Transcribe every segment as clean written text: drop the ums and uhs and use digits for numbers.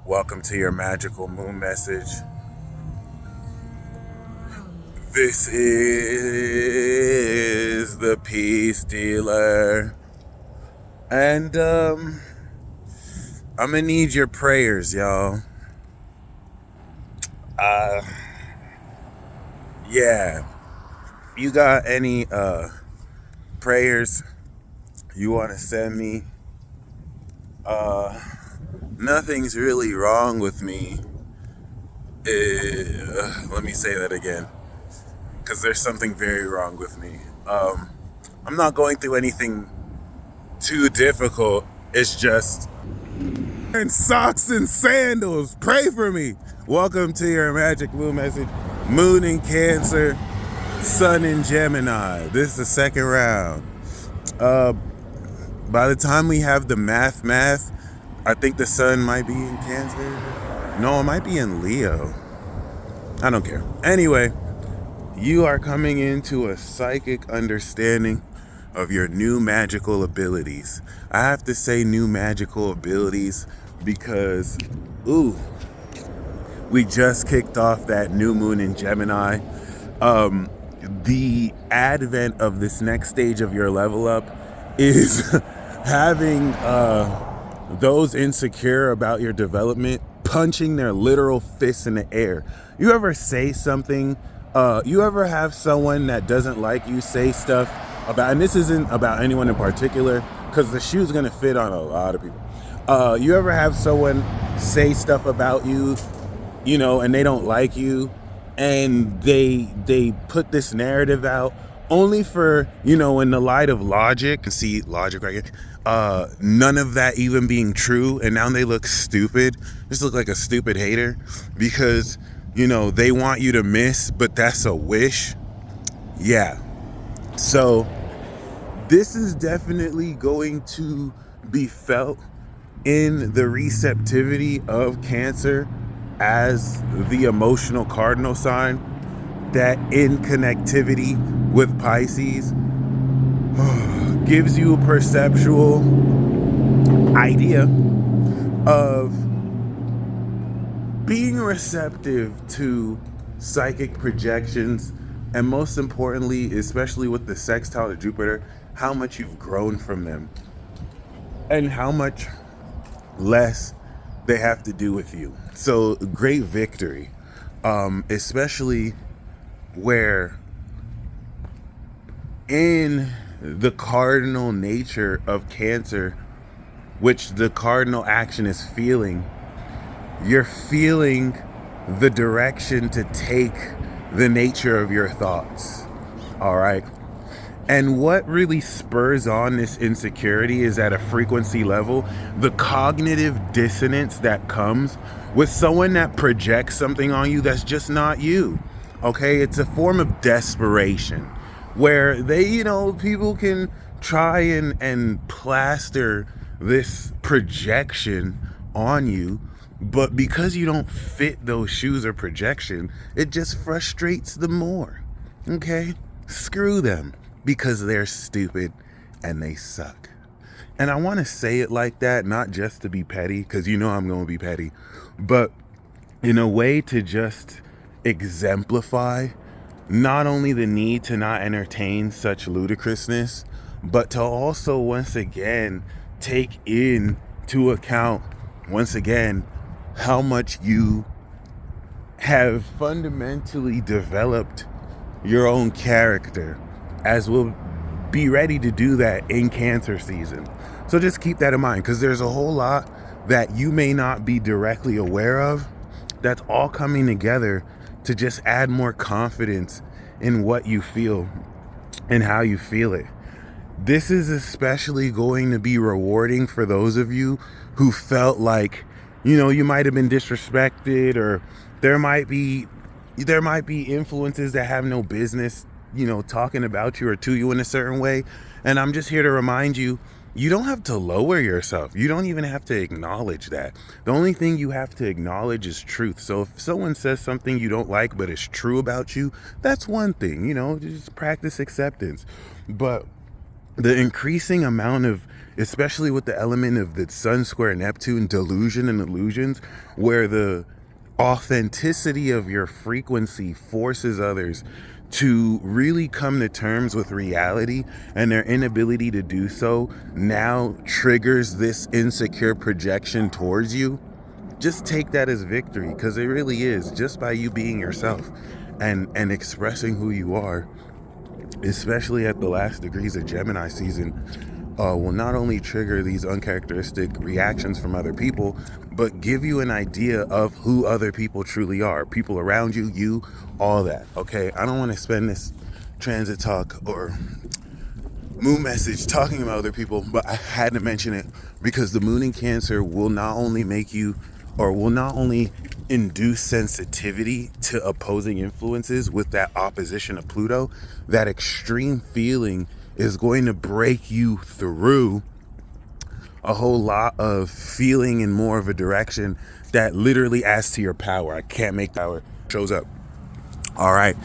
Welcome to your magical moon message. This is the Peace Dealer. And I'm gonna need your prayers, y'all. Yeah. If you got any prayers you wanna send me, nothing's really wrong with me. Let me say that again, because there's something very wrong with me. I'm not going through anything too difficult. It's just wearing socks and sandals. Pray for me. Welcome to your magic moon message. Moon in Cancer, Sun in Gemini. This is the second round. By the time we have the math, I think the Sun might be in Cancer. No, it might be in Leo. I don't care. Anyway, you are coming into a psychic understanding of your new magical abilities. I have to say new magical abilities because, we just kicked off that new moon in Gemini. The advent of this next stage of your level up is having those insecure about your development punching their literal fists in the air. You ever say something, you ever have someone that doesn't like you say stuff about, and this isn't about anyone in particular because the shoe's gonna fit on a lot of people. You ever have someone say stuff about you, and they don't like you, and they put this narrative out only for, in the light of logic, and see logic right here, none of that even being true, and now they look stupid, just look like a stupid hater because, they want you to miss, but that's a wish. Yeah. So this is definitely going to be felt in the receptivity of Cancer as the emotional cardinal sign, that in connectivity with Pisces gives you a perceptual idea of being receptive to psychic projections, and most importantly, especially with the sextile to Jupiter, how much you've grown from them and how much less they have to do with you. So great victory, especially where in the cardinal nature of Cancer, which the cardinal action is feeling, you're feeling the direction to take the nature of your thoughts. All right. And what really spurs on this insecurity is at a frequency level, the cognitive dissonance that comes with someone that projects something on you that's just not you. Okay, it's a form of desperation where they, people can try and plaster this projection on you, but because you don't fit those shoes or projection, it just frustrates them more. Okay, screw them, because they're stupid and they suck. And I want to say it like that, not just to be petty, because I'm going to be petty, but in a way to just exemplify not only the need to not entertain such ludicrousness, but to also once again take into account once again how much you have fundamentally developed your own character, as we'll be ready to do that in Cancer season. So just keep that in mind, because there's a whole lot that you may not be directly aware of that's all coming together to just add more confidence in what you feel and how you feel it. This is especially going to be rewarding for those of you who felt like, you might have been disrespected, or there might be influences that have no business, talking about you or to you in a certain way. And I'm just here to remind you, you don't have to lower yourself. You don't even have to acknowledge that. The only thing you have to acknowledge is truth. So if someone says something you don't like, but it's true about you, that's one thing, just practice acceptance. But the increasing amount of especially with the element of the Sun square Neptune, delusion and illusions, where the authenticity of your frequency forces others to really come to terms with reality, and their inability to do so now triggers this insecure projection towards you. Just take that as victory, because it really is just by you being yourself and expressing who you are, especially at the last degrees of Gemini season, will not only trigger these uncharacteristic reactions from other people, but give you an idea of who other people truly are. People around you, you, all that. Okay, I don't want to spend this transit talk or moon message talking about other people, but I had to mention it because the moon in Cancer will not only make you, or will not only induce sensitivity to opposing influences with that opposition of Pluto, that extreme feeling is going to break you through a whole lot of feeling in more of a direction that literally adds to your power. I can't make power shows up. All right.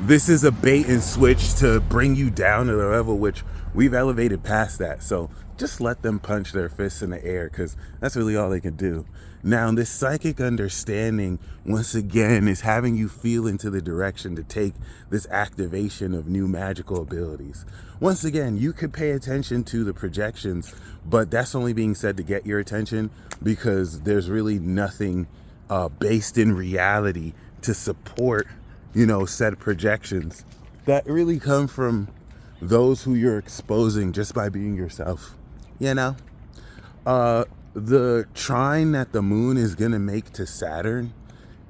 This is a bait and switch to bring you down to the level which we've elevated past that. So just let them punch their fists in the air, because that's really all they can do. Now, this psychic understanding, once again, is having you feel into the direction to take this activation of new magical abilities. Once again, you could pay attention to the projections, but that's only being said to get your attention, because there's really nothing based in reality to support, said projections that really come from those who you're exposing just by being yourself. The trine that the moon is going to make to Saturn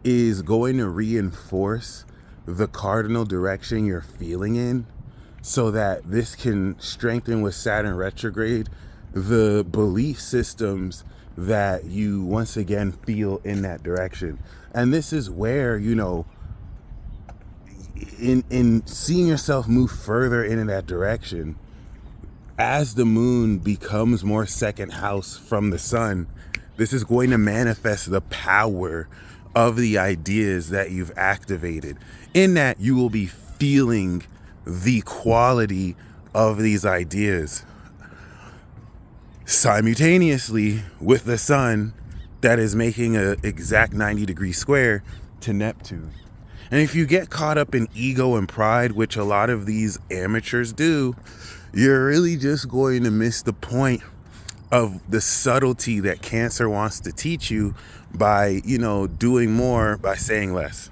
is going to reinforce the cardinal direction you're feeling in, so that this can strengthen with Saturn retrograde the belief systems that you once again feel in that direction. And this is where, in seeing yourself move further in that direction, as the moon becomes more second house from the sun, this is going to manifest the power of the ideas that you've activated. In that, you will be feeling the quality of these ideas simultaneously with the sun that is making an exact 90-degree square to Neptune. And if you get caught up in ego and pride, which a lot of these amateurs do, you're really just going to miss the point of the subtlety that Cancer wants to teach you by, doing more by saying less.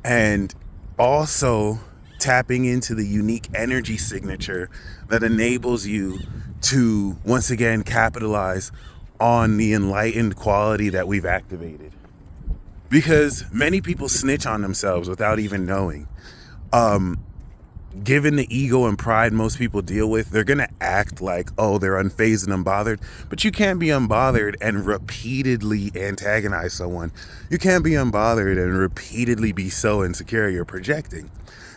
And also tapping into the unique energy signature that enables you to, once again, capitalize on the enlightened quality that we've activated. Because many people snitch on themselves without even knowing. Given the ego and pride most people deal with, they're going to act like, oh, they're unfazed and unbothered. But you can't be unbothered and repeatedly antagonize someone. You can't be unbothered and repeatedly be so insecure you're projecting.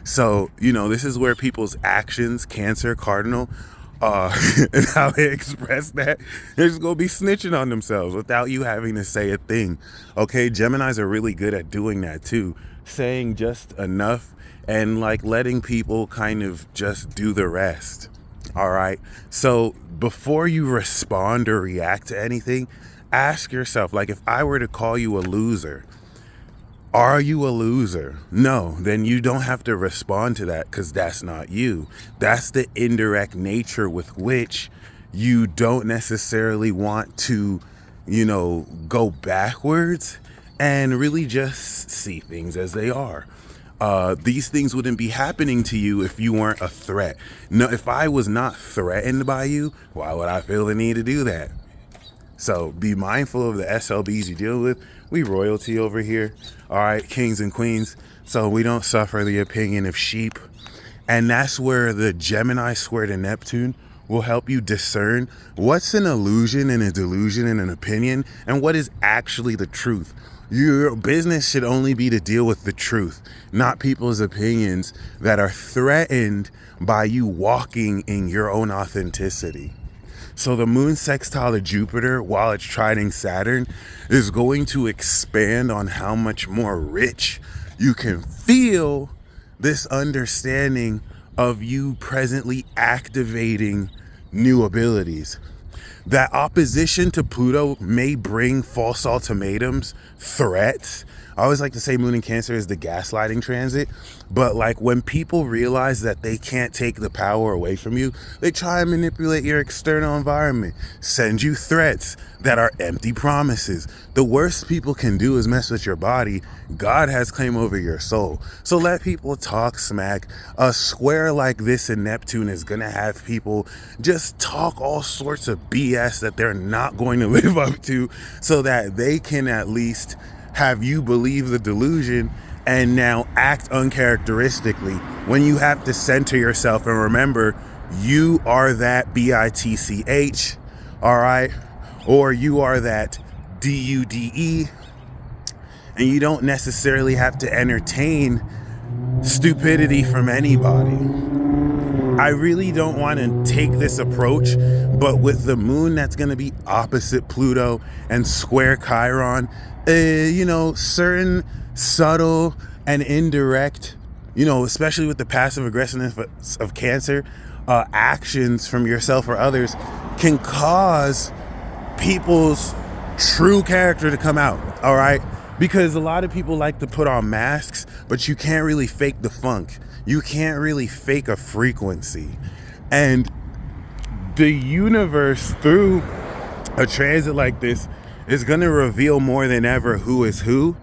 So, this is where people's actions, Cancer, Cardinal, and how they express that, they're just going to be snitching on themselves without you having to say a thing. Okay, Geminis are really good at doing that too. Saying just enough and letting people kind of just do the rest. All right. So before you respond or react to anything, ask yourself, if I were to call you a loser, are you a loser? No, then you don't have to respond to that, because that's not you. That's the indirect nature with which you don't necessarily want to, go backwards and really just see things as they are. These things wouldn't be happening to you if you weren't a threat. No, if I was not threatened by you, why would I feel the need to do that? So be mindful of the SLBs you deal with. We royalty over here. All right, kings and queens. So we don't suffer the opinion of sheep. And that's where the Gemini square to Neptune will help you discern what's an illusion and a delusion and an opinion, and what is actually the truth. Your business should only be to deal with the truth, not people's opinions that are threatened by you walking in your own authenticity. So the moon sextile to Jupiter, while it's trining Saturn, is going to expand on how much more rich you can feel this understanding of you presently activating new abilities. That opposition to Pluto may bring false ultimatums, threats. I always like to say Moon in Cancer is the gaslighting transit, but like when people realize that they can't take the power away from you, they try and manipulate your external environment, send you threats that are empty promises. The worst people can do is mess with your body. God has claim over your soul. So let people talk smack. A square like this in Neptune is gonna have people just talk all sorts of BS that they're not going to live up to, so that they can at least have you believe the delusion and now act uncharacteristically, when you have to center yourself and remember you are that BITCH, all right, or you are that DUDE, and you don't necessarily have to entertain stupidity from anybody. I really don't want to take this approach, but with the moon that's going to be opposite Pluto and square Chiron, certain subtle and indirect, especially with the passive aggressiveness of Cancer, actions from yourself or others can cause people's true character to come out, all right? Because a lot of people like to put on masks, but you can't really fake the funk. You can't really fake a frequency. And the universe, through a transit like this, is going to reveal more than ever who is who.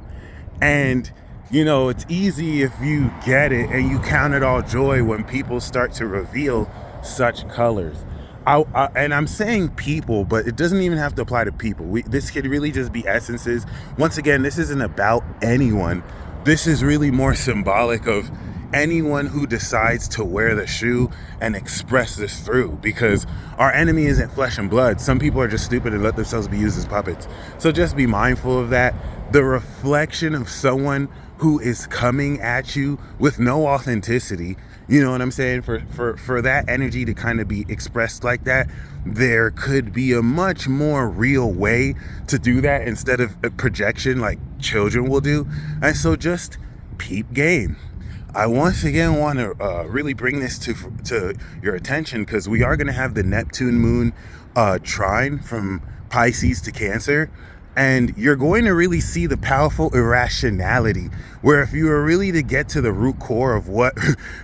And, it's easy if you get it and you count it all joy when people start to reveal such colors. And I'm saying people, but it doesn't even have to apply to people. This could really just be essences. Once again, this isn't about anyone. This is really more symbolic of anyone who decides to wear the shoe and express this through, because our enemy isn't flesh and blood. Some people are just stupid and let themselves be used as puppets. So just be mindful of that. The reflection of someone who is coming at you with no authenticity, you know what I'm saying? For that energy to kind of be expressed like that, there could be a much more real way to do that instead of a projection like children will do. And so just peep game. I once again want to really bring this to your attention, because we are going to have the Neptune moon trine from Pisces to Cancer. And you're going to really see the powerful irrationality, where if you were really to get to the root core of what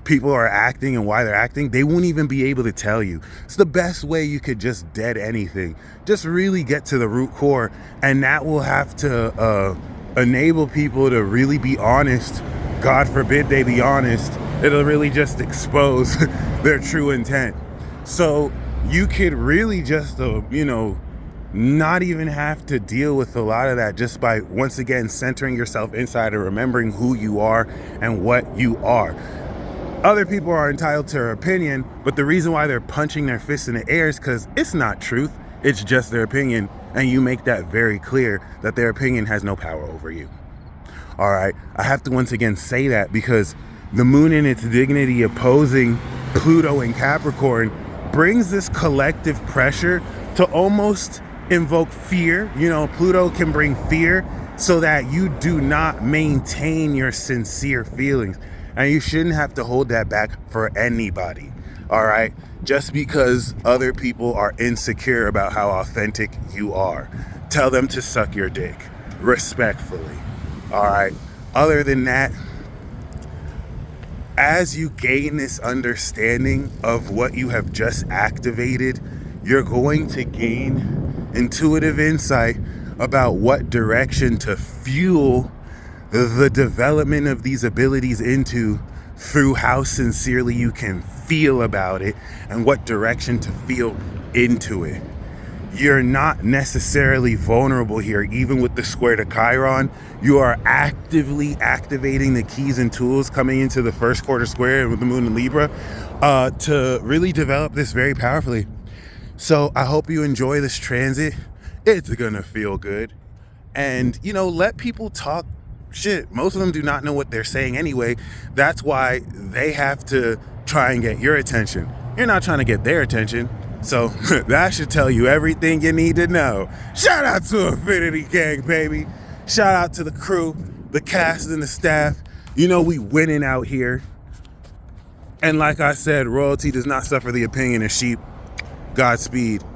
people are acting and why they're acting, they won't even be able to tell you. It's the best way you could just dead anything. Just really get to the root core, and that will have to enable people to really be honest. God forbid they be honest. It'll really just expose their true intent. So you could really just, not even have to deal with a lot of that just by, once again, centering yourself inside and remembering who you are and what you are. Other people are entitled to their opinion, but the reason why they're punching their fists in the air is because it's not truth. It's just their opinion. And you make that very clear that their opinion has no power over you. All right. I have to once again say that because the moon in its dignity opposing Pluto in Capricorn brings this collective pressure to almost invoke fear. Pluto can bring fear so that you do not maintain your sincere feelings. And you shouldn't have to hold that back for anybody. All right. Just because other people are insecure about how authentic you are, tell them to suck your dick respectfully. All right. Other than that, as you gain this understanding of what you have just activated, you're going to gain intuitive insight about what direction to fuel the development of these abilities into, through how sincerely you can feel about it and what direction to feel into it. You're not necessarily vulnerable here. Even with the square to Chiron, you are actively activating the keys and tools coming into the first quarter square with the moon in Libra to really develop this very powerfully. So I hope you enjoy this transit. It's gonna feel good. And, let people talk shit. Most of them do not know what they're saying anyway. That's why they have to try and get your attention. You're not trying to get their attention. So that should tell you everything you need to know. Shout out to Infinity Gang, baby. Shout out to the crew, the cast and the staff. We winning out here. And like I said, royalty does not suffer the opinion of sheep. Godspeed.